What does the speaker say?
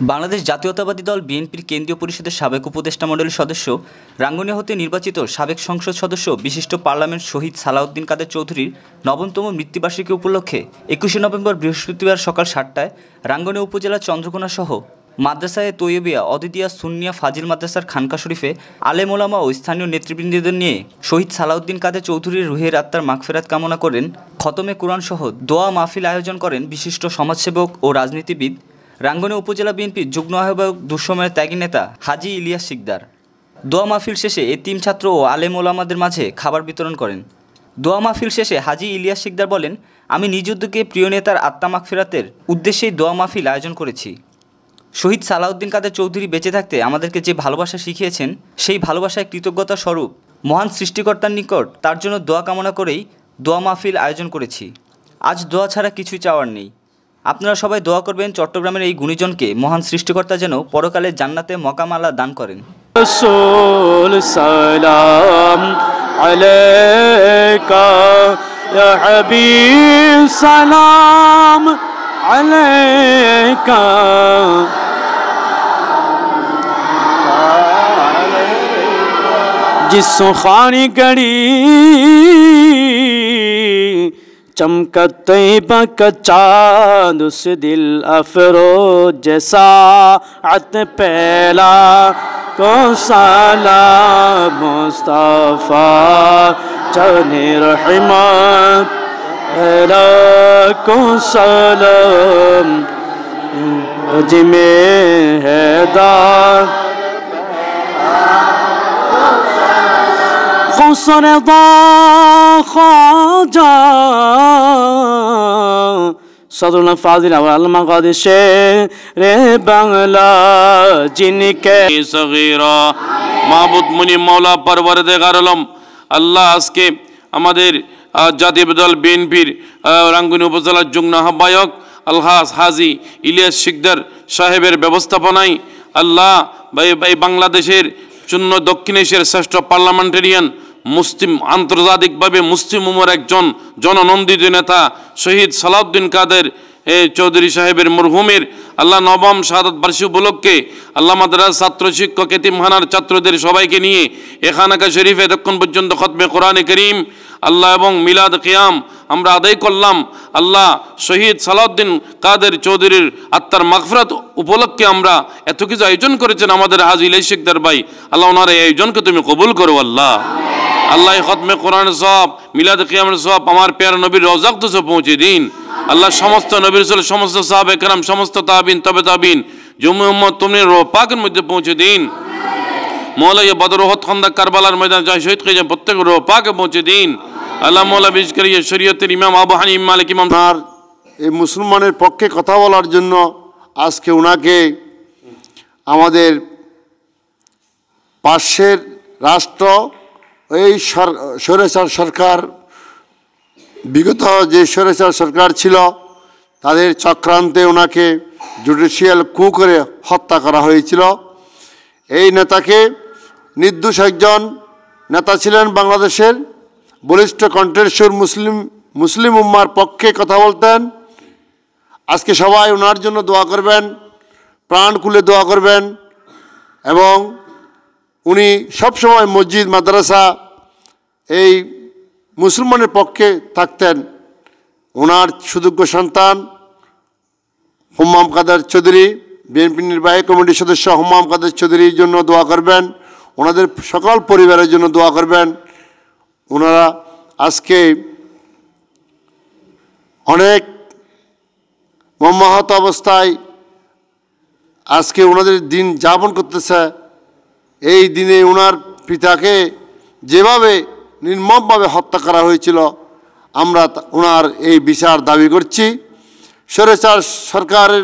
বাংলাদেশ জাতীয়তাবাদী দল বিএনপির কেন্দ্রীয় পরিষদের সাবেক উপদেষ্টা মণ্ডলীর সদস্য রাঙ্গুনিয়া হতে নির্বাচিত সাবেক সংসদ সদস্য বিশিষ্ট পার্লামেন্ট শহীদ সালাউদ্দিন কাদের চৌধুরীর ৯তম মৃত্যুবার্ষিকী উপলক্ষে ২১শে নভেম্বর বৃহস্পতিবার সকাল ৭টায় রাঙ্গুনিয়া উপজেলার চন্দ্রকোনা সহ মাদ্রাসায়ে তৈয়বিয়া অদিদিয়া সুন্নিয়া ফাজিল মাদ্রাসার খানকা শরীফে আলেম ওলামা ও স্থানীয় নেতৃবৃন্দদের নিয়ে শহীদ সালাউদ্দিন কাদের চৌধুরীর রুহের আত্মার মাগফিরাত কামনা করেন। খতমে কুরআন সহ দোয়া মাহফিল আয়োজন করেন বিশিষ্ট সমাজসেবক ও রাজনীতিবিদ রাঙ্গুনিয়া উপজেলা বিএনপির যুগ্ম আহ্বায়ক দুঃসময়ের ত্যাগী নেতা হাজী ইলিয়াস শিকদার। দোয়া মাহফিল শেষে এতিম ছাত্র ও আলেম ওলামাদের মাঝে খাবার বিতরণ করেন। দোয়া মাহফিল শেষে হাজী ইলিয়াস শিকদার বলেন, আমি নিজ উদ্যোগে প্রিয় নেতার আত্মা মাগফিরাতের উদ্দেশ্যেই দোয়া মাহফিল আয়োজন করেছি। শহীদ সালাউদ্দিন কাদের চৌধুরী বেঁচে থাকতে আমাদেরকে যে ভালোবাসা শিখিয়েছেন, সেই ভালোবাসায় কৃতজ্ঞতা স্বরূপ মহান সৃষ্টিকর্তার নিকট তার জন্য দোয়া কামনা করেই দোয়া মাহফিল আয়োজন করেছি। আজ দোয়া ছাড়া কিছুই চাওয়ার নেই। আপনারা সবাই দোয়া করবেন চট্টগ্রামের এই গুণীজনকে মহান সৃষ্টিকর্তা যেন পরকালে জান্নাতে মকাম আলা দান করেন। রাসূল সালাম আলাইকা ইয়া হাবিব সালাম আলাইকা जिसों खानी गड़ी चमकत तैयबा का चाँद उस दिल अफरोज जैसा अत पहला को सलाम मुस्तफ़ा जाने रहमत पहला को सलाम जिमे हैदार खुसरदा ख्वाजा सदरुल फाजिल अल्लामा कादिर शेरे बांग्ला जिनके सगीरा माबुद मुनि मौला परवरदिगार आलम আল্লাহ আজকে আমাদের জাতীয় দল বিএনপির রাঙ্গুনিয়া উপজেলার যুগ্ম আহ্বায়ক আলহাজ হাজী ইলিয়াস শিকদার সাহেবের ব্যবস্থাপনায় আল্লাহ এই বাংলাদেশের চূন্য দক্ষিণ এশিয়ার শ্রেষ্ঠ পার্লামেন্টারিয়ান মুসলিম আন্তর্জাতিকভাবে মুসলিম উম্মার একজন জননন্দিত নেতা শহীদ সালাউদ্দিন কাদের চৌধুরী সাহেবের মরহুমের আল্লাহ নবম শাহাদাত বার্ষিকী উপলক্ষে আল্লাহ মাদ্রাসা ছাত্র শিক্ষক এতিমখানার ছাত্রদের সবাইকে নিয়ে খানকা শরীফে এতক্ষণ পর্যন্ত খতমে কোরআনে করিম আল্লাহ এবং মিলাদ কিয়াম আমরা আদায় করলাম। আল্লাহ শহীদ সালাউদ্দিন কাদের চৌধুরীর আত্মার মাগফিরাত উপলক্ষে আমরা এত কিছু আয়োজন করেছেন আমাদের হাজী ইলিয়াস শিকদার ভাই, আল্লাহ ওনার এই আয়োজনকে তুমি কবুল করো আল্লাহ। আল্লাহ খতমে কোরআন সব মিলাদ কিয়ামের সব আমার প্যারা নবীর রওজা আকদসে পৌঁছে দিন। আল্লাহ সমস্ত নবীর রাসূল সমস্ত সাহাবে কেরাম সমস্ত তাবিন তবে তাবিন জুম্মে উম্মত তুমি রূহ পাকের মধ্যে পৌঁছে দিন। মওলা ইয়া বদর ওহদ খন্দক কারবালার ময়দান যা শহীদ হয়ে যায় প্রত্যেক রূহ পাকে পৌঁছে দিন। আল্লাহ মওলা বিশেষ করে শরীয়তের ইমাম আবু হানিফা মালিক ইমাম আর এই মুসলমানের পক্ষে কথা বলার জন্য আজকে ওনাকে আমাদের পাশের রাষ্ট্র এই স্বৈরাচার সরকার বিগত যে স্বৈরাচার সরকার ছিল তাদের চক্রান্তে ওনাকে জুডিশিয়াল কু করে হত্যা করা হয়েছিল। এই নেতাকে নির্দোষ একজন নেতা ছিলেন, বাংলাদেশের বলিষ্ঠ কণ্ঠের সুর মুসলিম উম্মার পক্ষে কথা বলতেন। আজকে সবাই ওনার জন্য দোয়া করবেন, প্রাণ খুলে দোয়া করবেন এবং উনি সবসময় মসজিদ মাদ্রাসা এই মুসলমানের পক্ষে থাকতেন। ওনার সুযোগ্য সন্তান হুম্মাম কাদের চৌধুরী বিএনপি নির্বাহী কমিটির সদস্য হুম্মাম কাদের চৌধুরীর জন্য দোয়া করবেন, ওনাদের সকল পরিবারের জন্য দোয়া করবেন। ওনারা আজকে অনেক মর্মাহত অবস্থায় আজকে ওনাদের দিন যাপন করতেছে। এই দিনে ওনার পিতাকে যেভাবে নির্মমভাবে হত্যা করা হয়েছিল আমরা ওনার এই বিচার দাবি করছি। স্বৈরাচার সরকারের